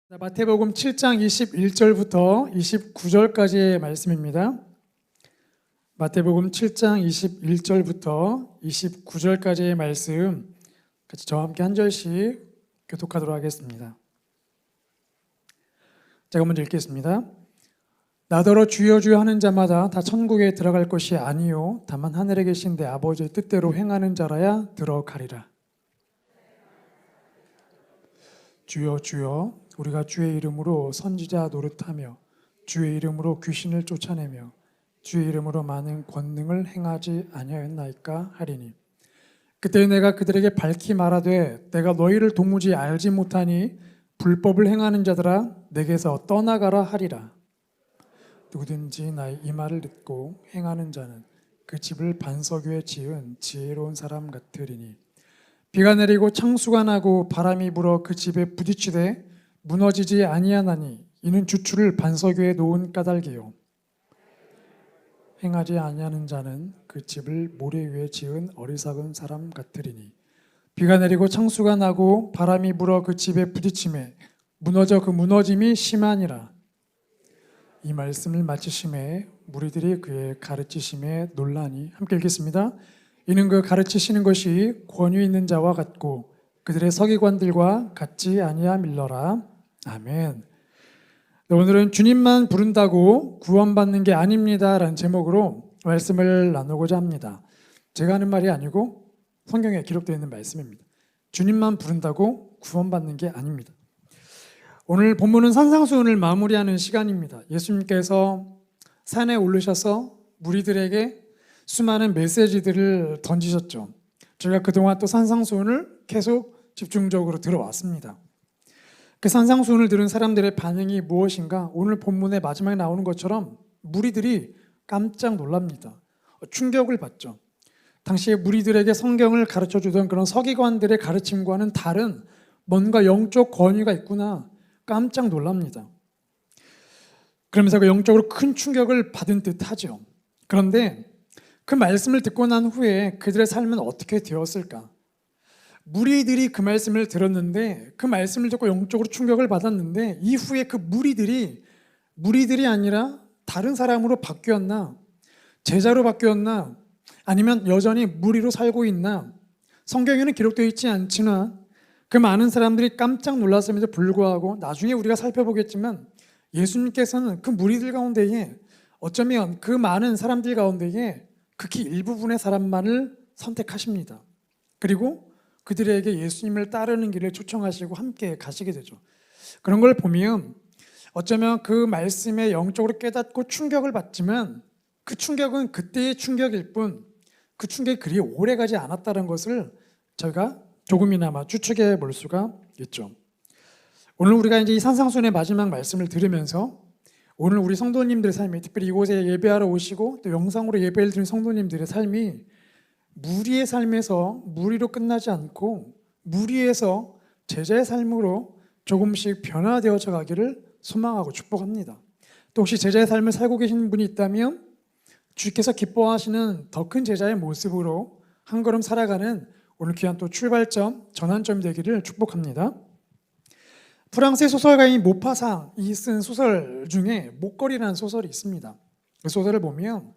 마태복음 7장 21절부터 29절까지의 말씀입니다. 마태복음 7장 21절부터 29절까지의 말씀 같이 저와 함께 한 절씩 교독하도록 하겠습니다. 제가 먼저 읽겠습니다. 나더러 주여 주여 하는 자마다 다 천국에 들어갈 것이 아니요 다만 하늘에 계신 내 아버지의 뜻대로 행하는 자라야 들어가리라. 주여 주여 우리가 주의 이름으로 선지자 노릇하며 주의 이름으로 귀신을 쫓아내며 주의 이름으로 많은 권능을 행하지 아니하였나이까 하리니 그때 내가 그들에게 밝히 말하되 내가 너희를 도무지 알지 못하니 불법을 행하는 자들아 내게서 떠나가라 하리라. 누구든지 나의 이 말을 듣고 행하는 자는 그 집을 반석 위에 지은 지혜로운 사람 같으리니 비가 내리고 창수가 나고 바람이 불어 그 집에 부딪히되 무너지지 아니하나니 이는 주추를 반석 위에 놓은 까닭이요 행하지 아니하는 자는 그 집을 모래 위에 지은 어리석은 사람 같으리니 비가 내리고 창수가 나고 바람이 불어 그 집에 부딪히매 무너져 그 무너짐이 심하니라. 이 말씀을 마치심에 무리들이 그의 가르치심에 놀라니 함께 읽겠습니다. 이는 그 가르치시는 것이 권위 있는 자와 같고 그들의 서기관들과 같지 아니함일러라. 아멘. 오늘은 주님만 부른다고 구원받는 게 아닙니다 라는 제목으로 말씀을 나누고자 합니다. 제가 하는 말이 아니고 성경에 기록되어 있는 말씀입니다. 주님만 부른다고 구원받는 게 아닙니다. 오늘 본문은 산상수훈을 마무리하는 시간입니다. 예수님께서 산에 오르셔서 무리들에게 수많은 메시지들을 던지셨죠. 저희가 그동안 또 산상수훈을 계속 집중적으로 들어왔습니다. 그 산상수훈을 들은 사람들의 반응이 무엇인가? 오늘 본문의 마지막에 나오는 것처럼 무리들이 깜짝 놀랍니다. 충격을 받죠. 당시에 무리들에게 성경을 가르쳐주던 그런 서기관들의 가르침과는 다른 뭔가 영적 권위가 있구나 깜짝 놀랍니다. 그러면서 그 영적으로 큰 충격을 받은 듯 하죠. 그런데 그 말씀을 듣고 난 후에 그들의 삶은 어떻게 되었을까? 무리들이 그 말씀을 들었는데 그 말씀을 듣고 영적으로 충격을 받았는데 이후에 그 무리들이 아니라 다른 사람으로 바뀌었나? 제자로 바뀌었나? 아니면 여전히 무리로 살고 있나? 성경에는 기록되어 있지 않지만 그 많은 사람들이 깜짝 놀랐음에도 불구하고 나중에 우리가 살펴보겠지만 예수님께서는 그 무리들 가운데에 어쩌면 그 많은 사람들 가운데에 극히 일부분의 사람만을 선택하십니다. 그리고 그들에게 예수님을 따르는 길을 초청하시고 함께 가시게 되죠. 그런 걸 보면 어쩌면 그 말씀에 영적으로 깨닫고 충격을 받지만 그 충격은 그때의 충격일 뿐 그 충격이 그리 오래 가지 않았다는 것을 저희가 조금이나마 추측해 볼 수가 있죠. 오늘 우리가 이제 이 산상수훈의 마지막 말씀을 들으면서 오늘 우리 성도님들의 삶이 특별히 이곳에 예배하러 오시고 또 영상으로 예배를 드리는 성도님들의 삶이 무리의 삶에서 무리로 끝나지 않고 무리에서 제자의 삶으로 조금씩 변화되어져 가기를 소망하고 축복합니다. 또 혹시 제자의 삶을 살고 계신 분이 있다면 주께서 기뻐하시는 더 큰 제자의 모습으로 한 걸음 살아가는 오늘 귀한 또 출발점, 전환점이 되기를 축복합니다. 프랑스의 소설가인 모파상이 쓴 소설 중에 목걸이라는 소설이 있습니다. 그 소설을 보면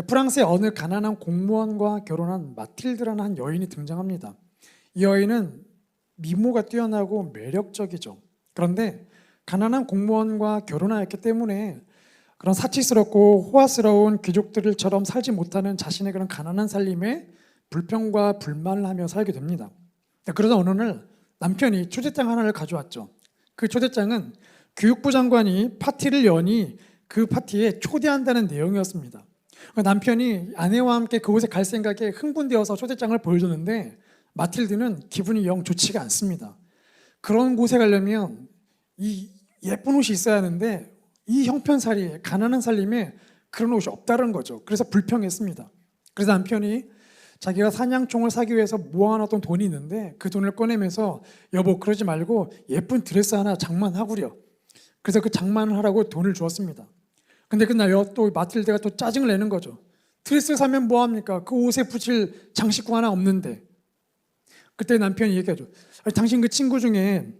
프랑스의 어느 가난한 공무원과 결혼한 마틸드라는 한 여인이 등장합니다. 이 여인은 미모가 뛰어나고 매력적이죠. 그런데 가난한 공무원과 결혼하였기 때문에 그런 사치스럽고 호화스러운 귀족들처럼 살지 못하는 자신의 그런 가난한 살림에 불평과 불만을 하며 살게 됩니다. 그러다 어느 날 남편이 초대장 하나를 가져왔죠. 그 초대장은 교육부 장관이 파티를 여니 그 파티에 초대한다는 내용이었습니다. 남편이 아내와 함께 그곳에 갈 생각에 흥분되어서 초대장을 보여줬는데 마틸드는 기분이 영 좋지가 않습니다. 그런 곳에 가려면 이 예쁜 옷이 있어야 하는데 이 형편살이 가난한 살림에 그런 옷이 없다는 거죠. 그래서 불평했습니다. 그래서 남편이 자기가 사냥총을 사기 위해서 모아놨던 돈이 있는데 그 돈을 꺼내면서 여보 그러지 말고 예쁜 드레스 하나 장만하구려. 그래서 그 장만을 하라고 돈을 주었습니다. 근데 그날 또 마틸드가 또 짜증을 내는 거죠. 드레스 사면 뭐합니까? 그 옷에 붙일 장식구 하나 없는데. 그때 남편이 얘기하죠. 당신 그 친구 중에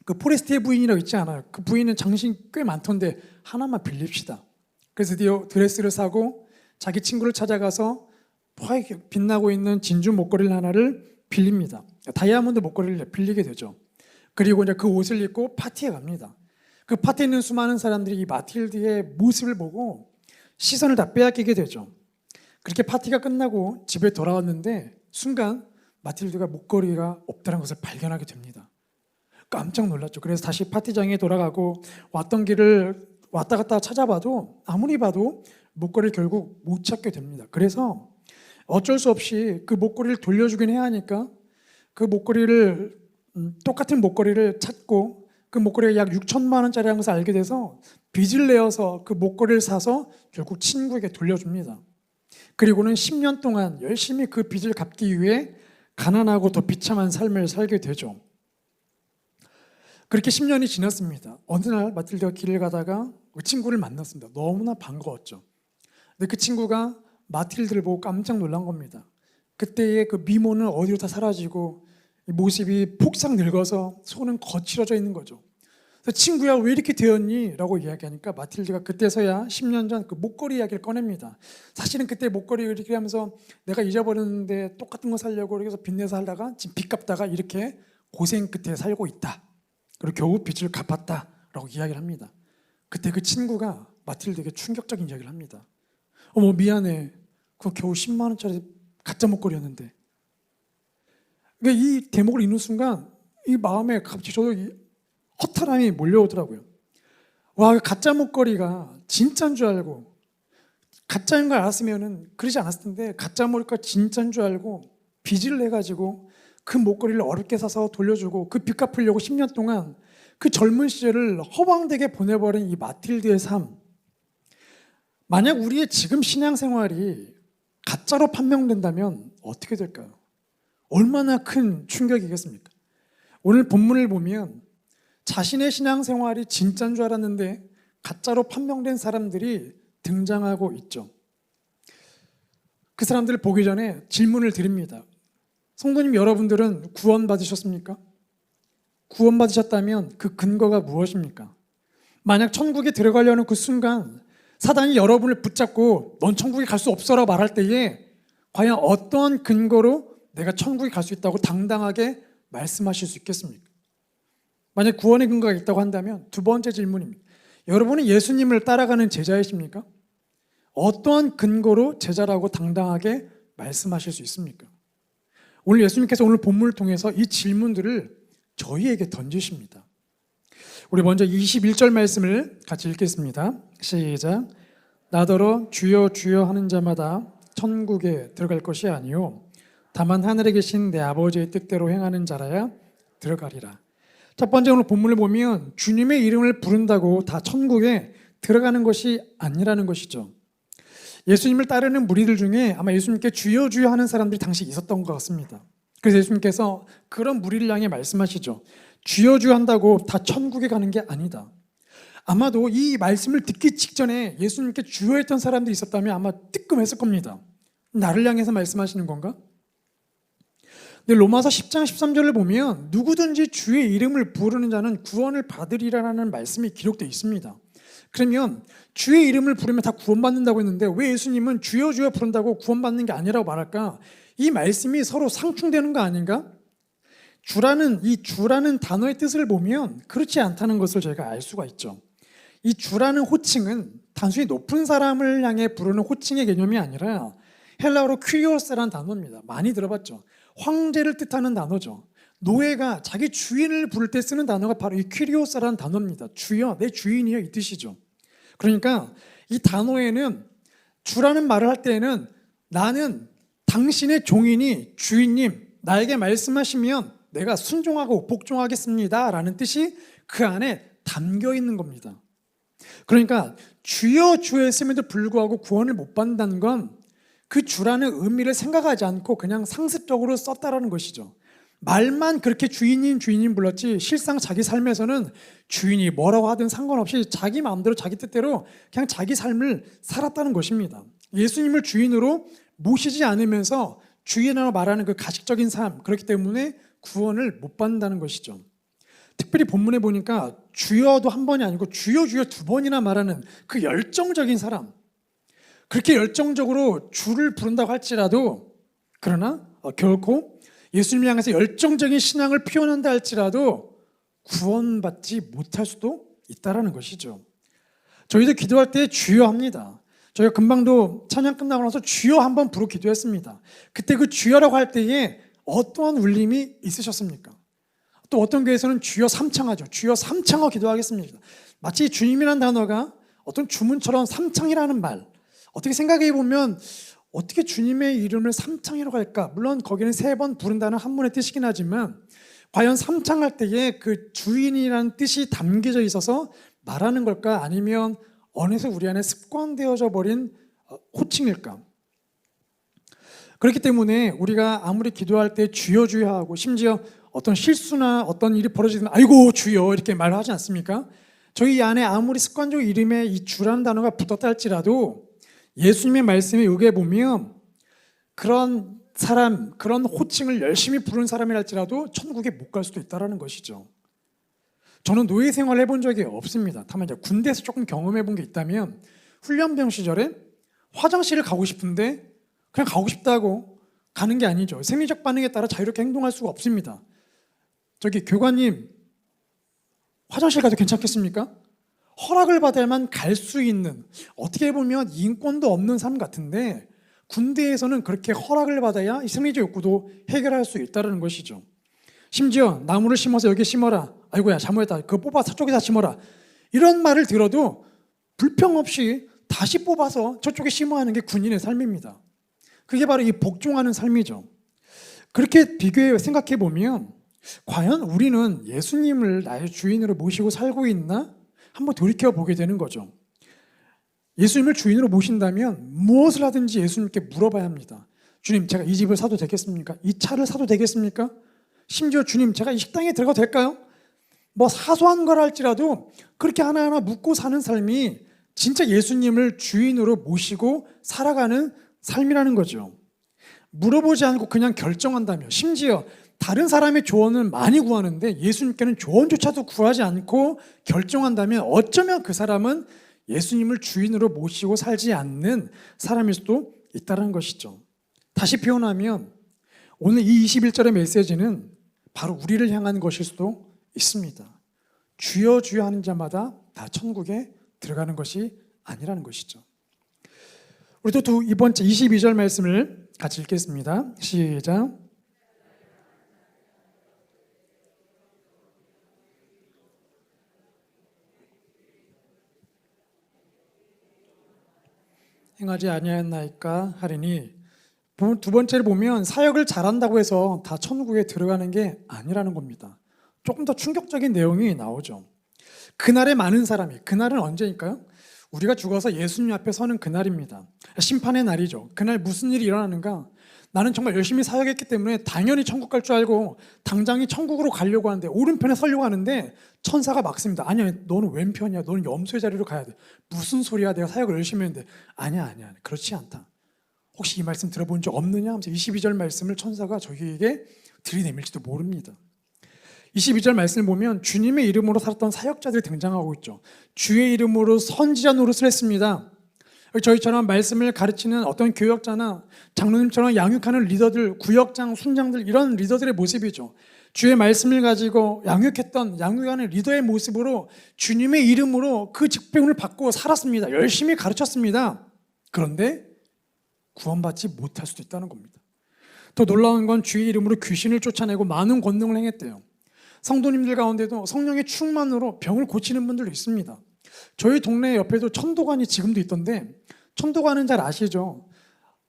그 포레스트의 부인이라고 있지 않아요. 그 부인은 장신 꽤 많던데 하나만 빌립시다. 그래서 드디어 드레스를 사고 자기 친구를 찾아가서 화하게 빛나고 있는 진주 목걸이를 하나를 빌립니다. 다이아몬드 목걸이를 빌리게 되죠. 그리고 이제 그 옷을 입고 파티에 갑니다. 그 파티에 있는 수많은 사람들이 이 마틸드의 모습을 보고 시선을 다 빼앗기게 되죠. 그렇게 파티가 끝나고 집에 돌아왔는데 순간 마틸드가 목걸이가 없다는 것을 발견하게 됩니다. 깜짝 놀랐죠. 그래서 다시 파티장에 돌아가고 왔던 길을 왔다 갔다 찾아봐도 아무리 봐도 목걸이를 결국 못 찾게 됩니다. 그래서 어쩔 수 없이 그 목걸이를 돌려주긴 해야 하니까 그 목걸이를 똑같은 목걸이를 찾고 그 목걸이가 약 6천만 원짜리라는 것을 알게 돼서 빚을 내어서 그 목걸이를 사서 결국 친구에게 돌려줍니다. 그리고는 10년 동안 열심히 그 빚을 갚기 위해 가난하고 더 비참한 삶을 살게 되죠. 그렇게 10년이 지났습니다. 어느 날 마틸드가 길을 가다가 그 친구를 만났습니다. 너무나 반가웠죠. 근데 그 친구가 마틸드를 보고 깜짝 놀란 겁니다. 그때의 그 미모는 어디로 다 사라지고 모습이 폭삭 늙어서 손은 거칠어져 있는 거죠. 그래서 친구야 왜 이렇게 되었니? 라고 이야기하니까 마틸드가 그때서야 10년 전 그 목걸이 이야기를 꺼냅니다. 사실은 그때 목걸이 이렇게 하면서 내가 잊어버렸는데 똑같은 거 살려고 그래서 빚내서 살다가 지금 빚 갚다가 이렇게 고생 끝에 살고 있다. 그리고 겨우 빚을 갚았다 라고 이야기를 합니다. 그때 그 친구가 마틸드에게 충격적인 이야기를 합니다. 어머 미안해. 그거 겨우 10만 원짜리 가짜 목걸이였는데. 그러니까 이 대목을 읽는 순간 이 마음에 갑자기 저도 허탈함이 몰려오더라고요. 와, 가짜 목걸이가 진짜인 줄 알고 가짜인 걸 알았으면 그러지 않았을 텐데 가짜 목걸이가 진짜인 줄 알고 빚을 내가지고 그 목걸이를 어렵게 사서 돌려주고 그 빚 갚으려고 10년 동안 그 젊은 시절을 허망되게 보내버린 이 마틸드의 삶. 만약 우리의 지금 신앙생활이 가짜로 판명된다면 어떻게 될까요? 얼마나 큰 충격이겠습니까? 오늘 본문을 보면 자신의 신앙생활이 진짜인 줄 알았는데 가짜로 판명된 사람들이 등장하고 있죠. 그 사람들을 보기 전에 질문을 드립니다. 성도님 여러분들은 구원받으셨습니까? 구원받으셨다면 그 근거가 무엇입니까? 만약 천국에 들어가려는 그 순간 사단이 여러분을 붙잡고 넌 천국에 갈 수 없어라고 말할 때에 과연 어떤 근거로 내가 천국에 갈 수 있다고 당당하게 말씀하실 수 있겠습니까? 만약 구원의 근거가 있다고 한다면 두 번째 질문입니다. 여러분은 예수님을 따라가는 제자이십니까? 어떠한 근거로 제자라고 당당하게 말씀하실 수 있습니까? 오늘 예수님께서 오늘 본문을 통해서 이 질문들을 저희에게 던지십니다. 우리 먼저 21절 말씀을 같이 읽겠습니다. 시작. 나더러 주여 주여 하는 자마다 천국에 들어갈 것이 아니요 다만 하늘에 계신 내 아버지의 뜻대로 행하는 자라야 들어가리라. 첫 번째 오늘 본문을 보면 주님의 이름을 부른다고 다 천국에 들어가는 것이 아니라는 것이죠. 예수님을 따르는 무리들 중에 아마 예수님께 주여 주여 하는 사람들이 당시 있었던 것 같습니다. 그래서 예수님께서 그런 무리를 향해 말씀하시죠. 주여 주여 한다고 다 천국에 가는 게 아니다. 아마도 이 말씀을 듣기 직전에 예수님께 주여 했던 사람들이 있었다면 아마 뜨끔했을 겁니다. 나를 향해서 말씀하시는 건가? 근데 로마서 10장 13절을 보면 누구든지 주의 이름을 부르는 자는 구원을 받으리라는 말씀이 기록되어 있습니다. 그러면 주의 이름을 부르면 다 구원받는다고 했는데 왜 예수님은 주여 주여 부른다고 구원받는 게 아니라고 말할까? 이 말씀이 서로 상충되는 거 아닌가? 주라는 단어의 뜻을 보면 그렇지 않다는 것을 저희가 알 수가 있죠. 이 주라는 호칭은 단순히 높은 사람을 향해 부르는 호칭의 개념이 아니라 헬라어로 퀴리오스라는 단어입니다. 많이 들어봤죠. 황제를 뜻하는 단어죠. 노예가 자기 주인을 부를 때 쓰는 단어가 바로 이 퀴리오스라는 단어입니다. 주여, 내 주인이여 이 뜻이죠. 그러니까 이 단어에는 주라는 말을 할 때에는 나는 당신의 종이니 주인님 나에게 말씀하시면 내가 순종하고 복종하겠습니다 라는 뜻이 그 안에 담겨 있는 겁니다. 그러니까 주여 주여 했음에도 불구하고 구원을 못 받는다는 건 그 주라는 의미를 생각하지 않고 그냥 상습적으로 썼다라는 것이죠. 말만 그렇게 주인님 주인님 불렀지 실상 자기 삶에서는 주인이 뭐라고 하든 상관없이 자기 마음대로 자기 뜻대로 그냥 자기 삶을 살았다는 것입니다. 예수님을 주인으로 모시지 않으면서 주인이라고 말하는 그 가식적인 삶, 그렇기 때문에 구원을 못 받는다는 것이죠. 특별히 본문에 보니까 주여도 한 번이 아니고 주여 주여 두 번이나 말하는 그 열정적인 사람, 그렇게 열정적으로 주를 부른다고 할지라도, 그러나 결코 예수님을 향해서 열정적인 신앙을 표현한다 할지라도 구원받지 못할 수도 있다라는 것이죠. 저희도 기도할 때 주여 합니다. 저희가 금방도 찬양 끝나고 나서 주여 한번 부르고 기도했습니다. 그때 그 주여라고 할 때에 어떠한 울림이 있으셨습니까? 또 어떤 교회에서는 주여 삼창하죠. 주여 삼창하 기도하겠습니다. 마치 주님이라는 단어가 어떤 주문처럼 삼창이라는 말, 어떻게 생각해 보면 어떻게 주님의 이름을 삼창이라고 할까? 물론 거기는 3번 부른다는 한문의 뜻이긴 하지만 과연 삼창할 때에 그 주인이라는 뜻이 담겨져 있어서 말하는 걸까? 아니면 어느새 우리 안에 습관되어져 버린 호칭일까? 그렇기 때문에 우리가 아무리 기도할 때 주여 주여 하고 심지어 어떤 실수나 어떤 일이 벌어지면 아이고 주여 이렇게 말하지 않습니까? 저희 안에 아무리 습관적 이름에 이 주라는 단어가 붙었다 할지라도 예수님의 말씀에 의해 보면 그런 사람, 그런 호칭을 열심히 부르는 사람이랄지라도 천국에 못 갈 수도 있다는 것이죠. 저는 노예 생활을 해본 적이 없습니다. 다만 이제 군대에서 조금 경험해 본 게 있다면 훈련병 시절에 화장실을 가고 싶은데 그냥 가고 싶다고 가는 게 아니죠. 생리적 반응에 따라 자유롭게 행동할 수가 없습니다. 저기 교관님, 화장실 가도 괜찮겠습니까? 허락을 받아야만 갈 수 있는, 어떻게 보면 인권도 없는 삶 같은데 군대에서는 그렇게 허락을 받아야 이 생리적 욕구도 해결할 수 있다는 것이죠. 심지어 나무를 심어서 여기 심어라, 아이고야 잘못했다, 그거 뽑아 저쪽에다 심어라, 이런 말을 들어도 불평 없이 다시 뽑아서 저쪽에 심어야 하는 게 군인의 삶입니다. 그게 바로 이 복종하는 삶이죠. 그렇게 비교해 생각해 보면 과연 우리는 예수님을 나의 주인으로 모시고 살고 있나? 한번 돌이켜보게 되는 거죠. 예수님을 주인으로 모신다면 무엇을 하든지 예수님께 물어봐야 합니다. 주님, 제가 이 집을 사도 되겠습니까? 이 차를 사도 되겠습니까? 심지어 주님, 제가 이 식당에 들어가도 될까요? 뭐 사소한 걸 할지라도 그렇게 하나하나 묻고 사는 삶이 진짜 예수님을 주인으로 모시고 살아가는 삶이라는 거죠. 물어보지 않고 그냥 결정한다며, 심지어 다른 사람의 조언은 많이 구하는데 예수님께는 조언조차도 구하지 않고 결정한다면 어쩌면 그 사람은 예수님을 주인으로 모시고 살지 않는 사람일 수도 있다는 것이죠. 다시 표현하면 오늘 이 21절의 메시지는 바로 우리를 향한 것일 수도 있습니다. 주여 주여 하는 자마다 다 천국에 들어가는 것이 아니라는 것이죠. 우리도 이번 주 22절 말씀을 같이 읽겠습니다. 시작. 행하지 아니하였나이까 하리니, 두 번째를 보면 사역을 잘한다고 해서 다 천국에 들어가는 게 아니라는 겁니다. 조금 더 충격적인 내용이 나오죠. 그날에 많은 사람이, 그날은 언제일까요? 우리가 죽어서 예수님 앞에 서는 그날입니다. 심판의 날이죠. 그날 무슨 일이 일어나는가? 나는 정말 열심히 사역했기 때문에 당연히 천국 갈 줄 알고 당장이 천국으로 가려고 하는데, 오른편에 서려고 하는데 천사가 막습니다. 아니야, 너는 왼편이야, 너는 염소의 자리로 가야 돼. 무슨 소리야, 내가 사역을 열심히 했는데. 아니야, 그렇지 않다. 혹시 이 말씀 들어본 적 없느냐 하면서 22절 말씀을 천사가 저희에게 들이내밀지도 모릅니다. 22절 말씀을 보면 주님의 이름으로 살았던 사역자들이 등장하고 있죠. 주의 이름으로 선지자 노릇을 했습니다. 저희처럼 말씀을 가르치는 어떤 교역자나 장로님처럼 양육하는 리더들, 구역장, 순장들, 이런 리더들의 모습이죠. 주의 말씀을 가지고 양육하는 리더의 모습으로 주님의 이름으로 그 직분을 받고 살았습니다. 열심히 가르쳤습니다. 그런데 구원받지 못할 수도 있다는 겁니다. 더 놀라운 건 주의 이름으로 귀신을 쫓아내고 많은 권능을 행했대요. 성도님들 가운데도 성령의 충만으로 병을 고치는 분들도 있습니다. 저희 동네 옆에도 천도관이 지금도 있던데, 천도관은 잘 아시죠?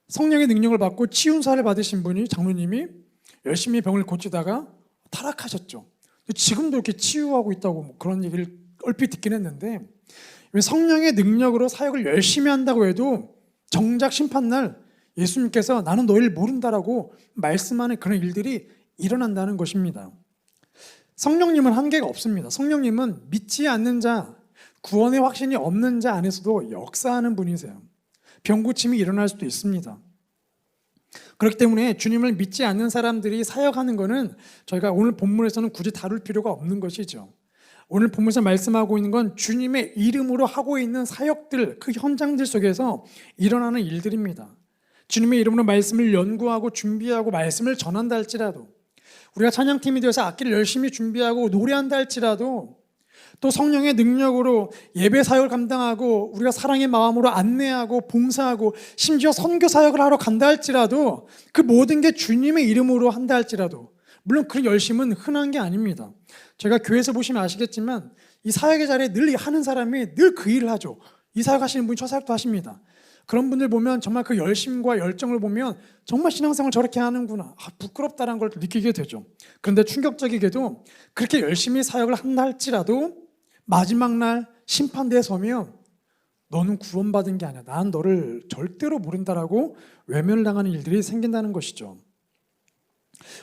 성령의 능력을 받고 치유사를 받으신 분이, 장로님이 열심히 병을 고치다가 타락하셨죠. 지금도 이렇게 치유하고 있다고 그런 얘기를 얼핏 듣긴 했는데, 성령의 능력으로 사역을 열심히 한다고 해도 정작 심판날 예수님께서 나는 너희를 모른다라고 말씀하는 그런 일들이 일어난다는 것입니다. 성령님은 한계가 없습니다. 성령님은 믿지 않는 자, 구원의 확신이 없는 자 안에서도 역사하는 분이세요. 병 고침이 일어날 수도 있습니다. 그렇기 때문에 주님을 믿지 않는 사람들이 사역하는 것은 저희가 오늘 본문에서는 굳이 다룰 필요가 없는 것이죠. 오늘 본문에서 말씀하고 있는 건 주님의 이름으로 하고 있는 사역들, 그 현장들 속에서 일어나는 일들입니다. 주님의 이름으로 말씀을 연구하고 준비하고 말씀을 전한다 할지라도, 우리가 찬양팀이 되어서 악기를 열심히 준비하고 노래한다 할지라도, 또 성령의 능력으로 예배 사역을 감당하고 우리가 사랑의 마음으로 안내하고 봉사하고 심지어 선교 사역을 하러 간다 할지라도, 그 모든 게 주님의 이름으로 한다 할지라도, 물론 그 열심은 흔한 게 아닙니다. 제가 교회에서 보시면 아시겠지만 이 사역의 자리에 늘 하는 사람이 늘 그 일을 하죠. 이 사역 하시는 분이 저 사역도 하십니다. 그런 분들 보면 정말 그 열심과 열정을 보면 정말 신앙생활 저렇게 하는구나, 부끄럽다는 걸 느끼게 되죠. 그런데 충격적이게도 그렇게 열심히 사역을 한다 할지라도 마지막 날 심판대에 서면 너는 구원받은 게 아니야, 난 너를 절대로 모른다라고 외면을 당하는 일들이 생긴다는 것이죠.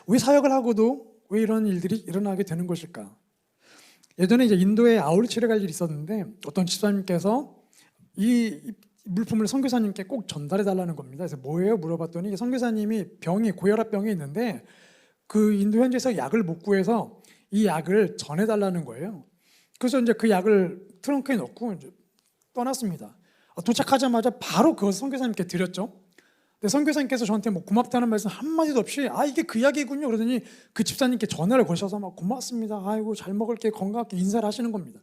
왜 사역을 하고도 왜 이런 일들이 일어나게 되는 것일까? 예전에 이제 인도에 아우리치를 갈 일이 있었는데 어떤 집사님께서 이 물품을 선교사님께 꼭 전달해 달라는 겁니다. 그래서 뭐예요? 물어봤더니 선교사님이 고혈압병이 있는데 그 인도 현지에서 약을 못 구해서 이 약을 전해 달라는 거예요. 그래서 이제 그 약을 트렁크에 넣고 이제 떠났습니다. 도착하자마자 바로 그것을 선교사님께 드렸죠. 근데 선교사님께서 저한테 뭐 고맙다는 말씀 한마디도 없이 이게 그 약이군요 그러더니 그 집사님께 전화를 거셔서 막 고맙습니다, 아이고 잘 먹을게, 건강하게 인사를 하시는 겁니다.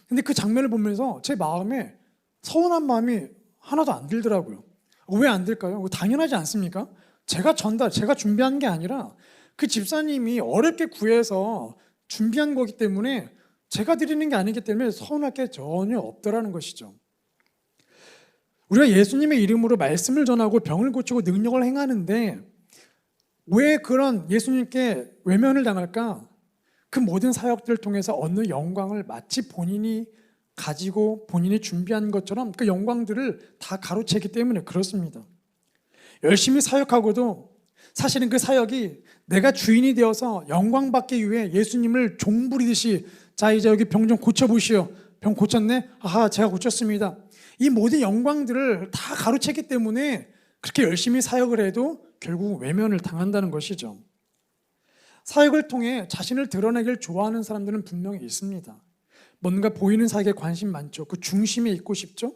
근데 그 장면을 보면서 제 마음에 서운한 마음이 하나도 안 들더라고요. 왜 안 들까요? 당연하지 않습니까? 제가 준비한 게 아니라 그 집사님이 어렵게 구해서 준비한 거기 때문에 제가 드리는 게 아니기 때문에 서운할 게 전혀 없더라는 것이죠. 우리가 예수님의 이름으로 말씀을 전하고 병을 고치고 능력을 행하는데 왜 그런 예수님께 외면을 당할까? 그 모든 사역들을 통해서 얻는 영광을 마치 본인이 가지고 본인이 준비한 것처럼 그 영광들을 다 가로채기 때문에 그렇습니다. 열심히 사역하고도 사실은 그 사역이 내가 주인이 되어서 영광받기 위해 예수님을 종부리듯이 자 이제 여기 병 좀 고쳐보시오, 병 고쳤네? 제가 고쳤습니다. 이 모든 영광들을 다 가로채기 때문에 그렇게 열심히 사역을 해도 결국 외면을 당한다는 것이죠. 사역을 통해 자신을 드러내길 좋아하는 사람들은 분명히 있습니다. 뭔가 보이는 사역에 관심 많죠. 그 중심에 있고 싶죠.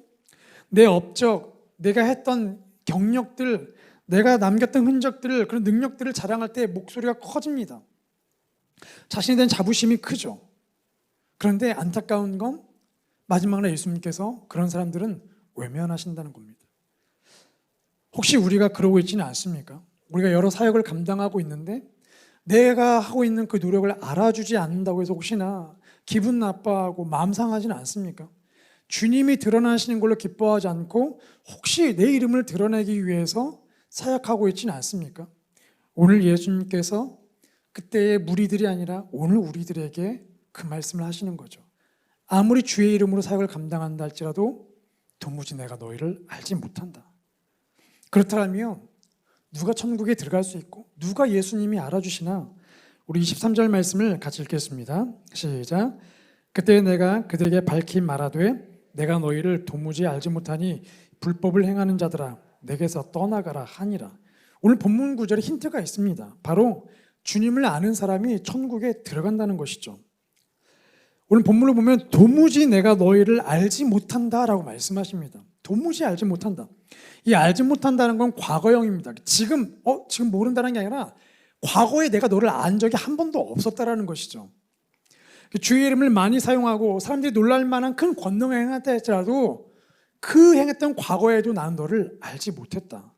내 업적, 내가 했던 경력들, 내가 남겼던 흔적들, 그런 능력들을 자랑할 때 목소리가 커집니다. 자신에 대한 자부심이 크죠. 그런데 안타까운 건 마지막에 예수님께서 그런 사람들은 외면하신다는 겁니다. 혹시 우리가 그러고 있지는 않습니까? 우리가 여러 사역을 감당하고 있는데 내가 하고 있는 그 노력을 알아주지 않는다고 해서 혹시나 기분 나빠하고 마음 상하지는 않습니까? 주님이 드러나시는 걸로 기뻐하지 않고 혹시 내 이름을 드러내기 위해서 사역하고 있지는 않습니까? 오늘 예수님께서 그때의 무리들이 아니라 오늘 우리들에게 그 말씀을 하시는 거죠. 아무리 주의 이름으로 사역을 감당한다 할지라도 도무지 내가 너희를 알지 못한다. 그렇다면 누가 천국에 들어갈 수 있고 누가 예수님이 알아주시나? 우리 23절 말씀을 같이 읽겠습니다. 시작. 그때 내가 그들에게 밝히 말하되 내가 너희를 도무지 알지 못하니 불법을 행하는 자들아 내게서 떠나가라 하니라. 오늘 본문 구절에 힌트가 있습니다. 바로 주님을 아는 사람이 천국에 들어간다는 것이죠. 오늘 본문을 보면 도무지 내가 너희를 알지 못한다라고 말씀하십니다. 도무지 알지 못한다. 이 알지 못한다는 건 과거형입니다. 지금 모른다는 게 아니라 과거에 내가 너를 안 적이 한 번도 없었다라는 것이죠. 주의 이름을 많이 사용하고 사람들이 놀랄 만한 큰 권능을 행했다 할지라도 그 행했던 과거에도 나는 너를 알지 못했다.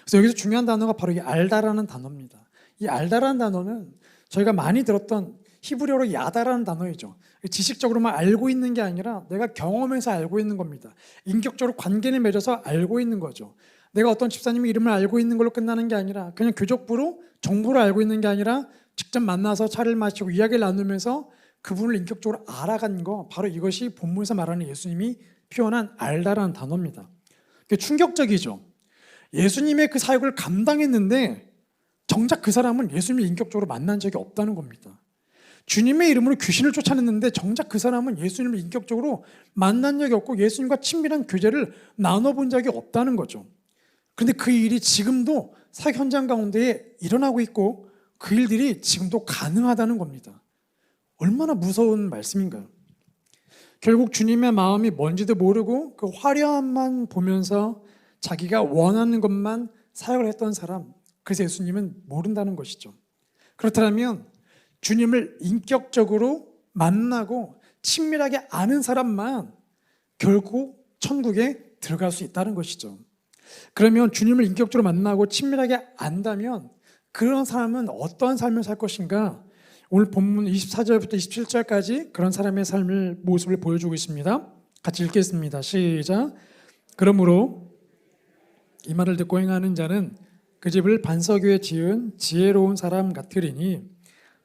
그래서 여기서 중요한 단어가 바로 이 알다라는 단어입니다. 이 알다라는 단어는 저희가 많이 들었던 히브리어로 야다라는 단어이죠. 지식적으로만 알고 있는 게 아니라 내가 경험해서 알고 있는 겁니다. 인격적으로 관계를 맺어서 알고 있는 거죠. 내가 어떤 집사님의 이름을 알고 있는 걸로 끝나는 게 아니라 그냥 교족부로 정보를 알고 있는 게 아니라 직접 만나서 차를 마시고 이야기를 나누면서 그분을 인격적으로 알아간 거, 바로 이것이 본문에서 말하는 예수님이 표현한 알다라는 단어입니다. 그게 충격적이죠. 예수님의 그 사역을 감당했는데 정작 그 사람은 예수님을 인격적으로 만난 적이 없다는 겁니다. 주님의 이름으로 귀신을 쫓아냈는데 정작 그 사람은 예수님을 인격적으로 만난 적이 없고 예수님과 친밀한 교제를 나눠본 적이 없다는 거죠. 그런데 그 일이 지금도 사역 현장 가운데 일어나고 있고 그 일들이 지금도 가능하다는 겁니다. 얼마나 무서운 말씀인가요? 결국 주님의 마음이 뭔지도 모르고 그 화려함만 보면서 자기가 원하는 것만 사역을 했던 사람, 그래서 예수님은 모른다는 것이죠. 그렇다면 주님을 인격적으로 만나고 친밀하게 아는 사람만 결국 천국에 들어갈 수 있다는 것이죠. 그러면 주님을 인격적으로 만나고 친밀하게 안다면 그런 사람은 어떠한 삶을 살 것인가? 오늘 본문 24절부터 27절까지 그런 사람의 삶을 모습을 보여주고 있습니다. 같이 읽겠습니다. 시작. 그러므로 이 말을 듣고 행하는 자는 그 집을 반석 위에 지은 지혜로운 사람 같으리니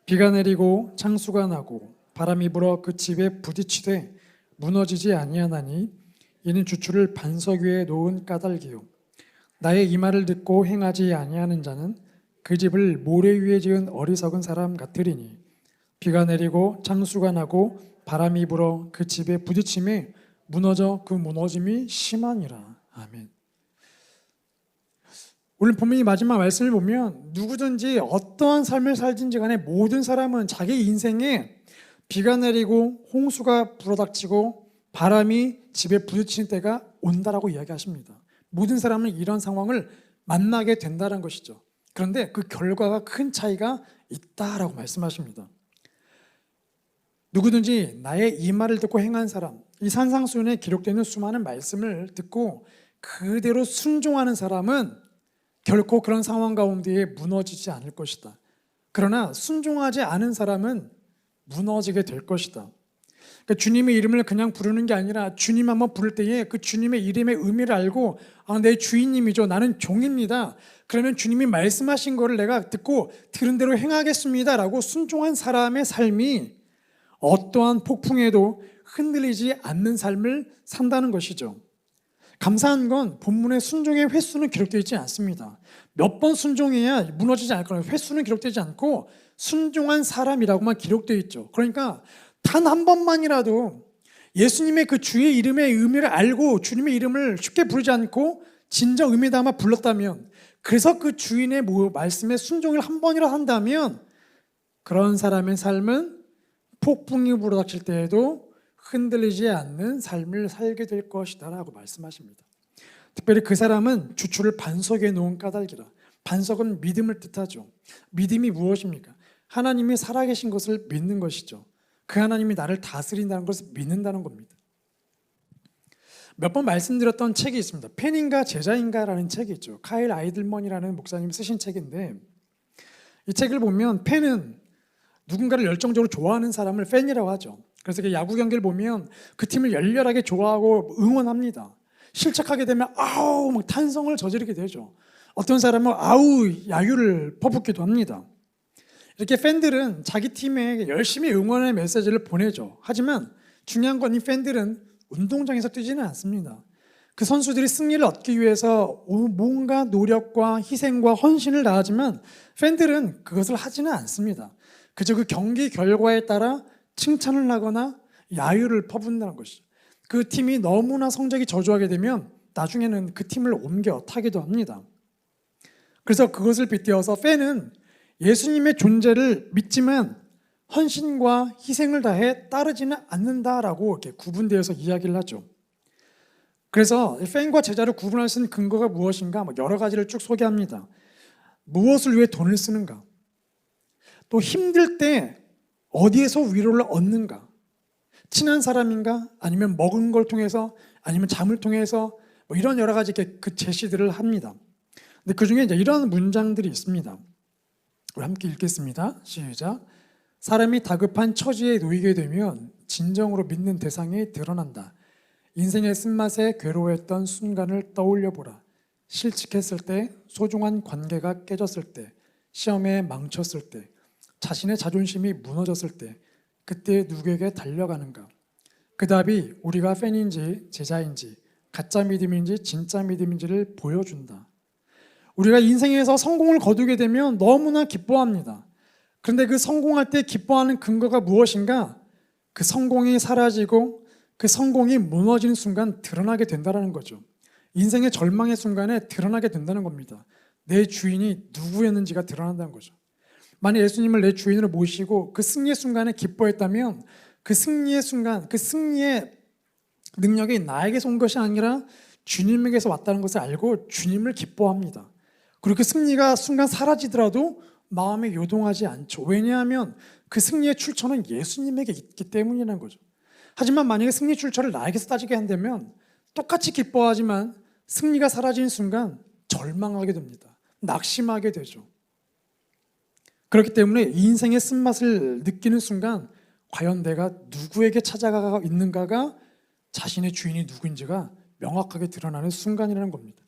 비가 내리고 창수가 나고 바람이 불어 그 집에 부딪히되 무너지지 아니하나니 이는 주추를 반석 위에 놓은 까닭이요 나의 이 말을 듣고 행하지 아니하는 자는 그 집을 모래 위에 지은 어리석은 사람 같으리니 비가 내리고 창수가 나고 바람이 불어 그 집에 부딪힘에 무너져 그 무너짐이 심하니라. 아멘. 오늘 본문이 마지막 말씀을 보면 누구든지 어떠한 삶을 살든지 간에 모든 사람은 자기 인생에 비가 내리고 홍수가 불어닥치고 바람이 집에 부딪히는 때가 온다라고 이야기하십니다. 모든 사람은 이런 상황을 만나게 된다는 것이죠. 그런데 그 결과가 큰 차이가 있다라고 말씀하십니다. 누구든지 나의 이 말을 듣고 행한 사람, 이 산상수훈에 기록되는 수많은 말씀을 듣고 그대로 순종하는 사람은 결코 그런 상황 가운데에 무너지지 않을 것이다. 그러나 순종하지 않은 사람은 무너지게 될 것이다. 그러니까 주님의 이름을 그냥 부르는 게 아니라 주님 한번 부를 때에 그 주님의 이름의 의미를 알고 내 주인님이죠. 나는 종입니다. 그러면 주님이 말씀하신 거를 내가 듣고 들은 대로 행하겠습니다 라고 순종한 사람의 삶이 어떠한 폭풍에도 흔들리지 않는 삶을 산다는 것이죠. 감사한 건 본문의 순종의 횟수는 기록되어 있지 않습니다. 몇 번 순종해야 무너지지 않을 거라고 횟수는 기록되지 않고 순종한 사람이라고만 기록되어 있죠. 그러니까 단 한 번만이라도 예수님의 그 주의 이름의 의미를 알고 주님의 이름을 쉽게 부르지 않고 진정 의미 담아 불렀다면, 그래서 그 주인의 말씀에 순종을 한 번이라도 한다면 그런 사람의 삶은 폭풍이 불어닥칠 때에도 흔들리지 않는 삶을 살게 될 것이다 라고 말씀하십니다. 특별히 그 사람은 주추를 반석에 놓은 까닭이라. 반석은 믿음을 뜻하죠. 믿음이 무엇입니까? 하나님이 살아계신 것을 믿는 것이죠. 그 하나님이 나를 다스린다는 것을 믿는다는 겁니다. 몇 번 말씀드렸던 책이 있습니다. 팬인가 제자인가라는 책이 있죠. 카일 아이들먼이라는 목사님이 쓰신 책인데, 이 책을 보면 팬은 누군가를 열정적으로 좋아하는 사람을 팬이라고 하죠. 그래서 야구 경기를 보면 그 팀을 열렬하게 좋아하고 응원합니다. 실책하게 되면 아우 막 탄성을 저지르게 되죠. 어떤 사람은 아우 야유를 퍼붓기도 합니다. 이렇게 팬들은 자기 팀에 열심히 응원의 메시지를 보내죠. 하지만 중요한 건 이 팬들은 운동장에서 뛰지는 않습니다. 그 선수들이 승리를 얻기 위해서 뭔가 노력과 희생과 헌신을 다하지만 팬들은 그것을 하지는 않습니다. 그저 그 경기 결과에 따라 칭찬을 하거나 야유를 퍼붓는다는 것이죠. 그 팀이 너무나 성적이 저조하게 되면 나중에는 그 팀을 옮겨 타기도 합니다. 그래서 그것을 빗대어서 팬은 예수님의 존재를 믿지만 헌신과 희생을 다해 따르지는 않는다라고 이렇게 구분되어서 이야기를 하죠. 그래서 팬과 제자를 구분할 수 있는 근거가 무엇인가 여러 가지를 쭉 소개합니다. 무엇을 위해 돈을 쓰는가? 또 힘들 때 어디에서 위로를 얻는가? 친한 사람인가? 아니면 먹은 걸 통해서? 아니면 잠을 통해서? 이런 여러 가지 그 제시들을 합니다. 근데 그 중에 이제 이런 문장들이 있습니다. 우리 함께 읽겠습니다. 시작. 사람이 다급한 처지에 놓이게 되면 진정으로 믿는 대상이 드러난다. 인생의 쓴맛에 괴로워했던 순간을 떠올려 보라. 실직했을 때, 소중한 관계가 깨졌을 때, 시험에 망쳤을 때, 자신의 자존심이 무너졌을 때, 그때 누구에게 달려가는가? 그 답이 우리가 팬인지 제자인지 가짜 믿음인지 진짜 믿음인지를 보여준다. 우리가 인생에서 성공을 거두게 되면 너무나 기뻐합니다. 그런데 그 성공할 때 기뻐하는 근거가 무엇인가? 그 성공이 사라지고 그 성공이 무너지는 순간 드러나게 된다는 거죠. 인생의 절망의 순간에 드러나게 된다는 겁니다. 내 주인이 누구였는지가 드러난다는 거죠. 만약 예수님을 내 주인으로 모시고 그 승리의 순간에 기뻐했다면 그 승리의 순간, 그 승리의 능력이 나에게서 온 것이 아니라 주님에게서 왔다는 것을 알고 주님을 기뻐합니다. 그리고 그 승리가 순간 사라지더라도 마음에 요동하지 않죠. 왜냐하면 그 승리의 출처는 예수님에게 있기 때문이라는 거죠. 하지만 만약에 승리 출처를 나에게서 따지게 한다면 똑같이 기뻐하지만 승리가 사라지는 순간 절망하게 됩니다. 낙심하게 되죠. 그렇기 때문에 이 인생의 쓴맛을 느끼는 순간 과연 내가 누구에게 찾아가 있는가가 자신의 주인이 누구인지가 명확하게 드러나는 순간이라는 겁니다.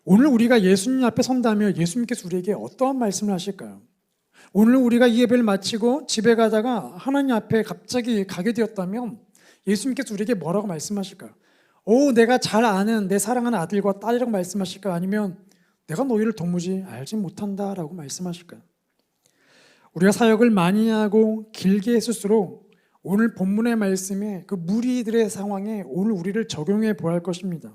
오늘 우리가 예수님 앞에 선다면 예수님께서 우리에게 어떠한 말씀을 하실까요? 오늘 우리가 이 예배를 마치고 집에 가다가 하나님 앞에 갑자기 가게 되었다면 예수님께서 우리에게 뭐라고 말씀하실까요? 내가 잘 아는 내 사랑하는 아들과 딸이라고 말씀하실까요? 아니면 내가 너희를 도무지 알지 못한다라고 말씀하실까요? 우리가 사역을 많이 하고 길게 했을수록 오늘 본문의 말씀에 그 무리들의 상황에 오늘 우리를 적용해 보아야 할 것입니다.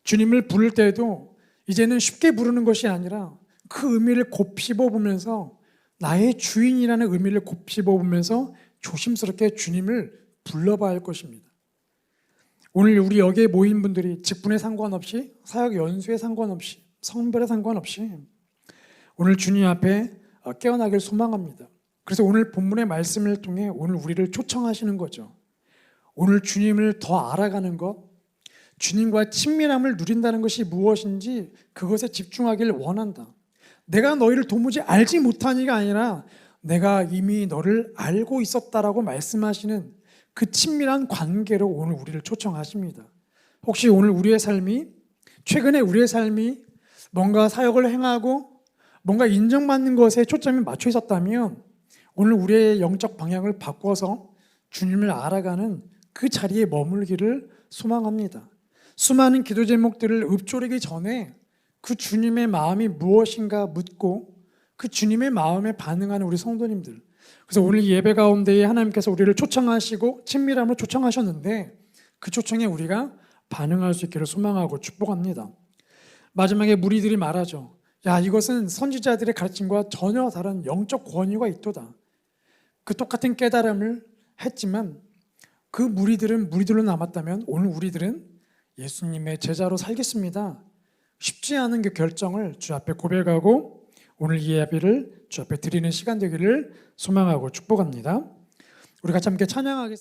주님을 부를 때도 이제는 쉽게 부르는 것이 아니라 그 의미를 곱씹어 보면서 나의 주인이라는 의미를 곱씹어 보면서 조심스럽게 주님을 불러봐야 할 것입니다. 오늘 우리 여기에 모인 분들이 직분에 상관없이 사역 연수에 상관없이 성별에 상관없이 오늘 주님 앞에 깨어나길 소망합니다. 그래서 오늘 본문의 말씀을 통해 오늘 우리를 초청하시는 거죠. 오늘 주님을 더 알아가는 것, 주님과 친밀함을 누린다는 것이 무엇인지 그것에 집중하기를 원한다. 내가 너희를 도무지 알지 못하니가 아니라 내가 이미 너를 알고 있었다라고 말씀하시는 그 친밀한 관계로 오늘 우리를 초청하십니다. 혹시 오늘 우리의 삶이 최근에 우리의 삶이 뭔가 사역을 행하고 뭔가 인정받는 것에 초점이 맞춰 있었다면 오늘 우리의 영적 방향을 바꿔서 주님을 알아가는 그 자리에 머물기를 소망합니다. 수많은 기도 제목들을 읊조리기 전에 그 주님의 마음이 무엇인가 묻고 그 주님의 마음에 반응하는 우리 성도님들, 그래서 오늘 예배 가운데에 하나님께서 우리를 초청하시고 친밀함을 초청하셨는데 그 초청에 우리가 반응할 수 있기를 소망하고 축복합니다. 마지막에 무리들이 말하죠. 야, 이것은 선지자들의 가르침과 전혀 다른 영적 권위가 있도다. 그 똑같은 깨달음을 했지만 그 무리들은 무리들로 남았다면 오늘 우리들은 예수님의 제자로 살겠습니다. 쉽지 않은 그 결정을 주 앞에 고백하고 오늘 이 예배를 주 앞에 드리는 시간 되기를 소망하고 축복합니다. 우리 같이 함께 찬양하겠습니다.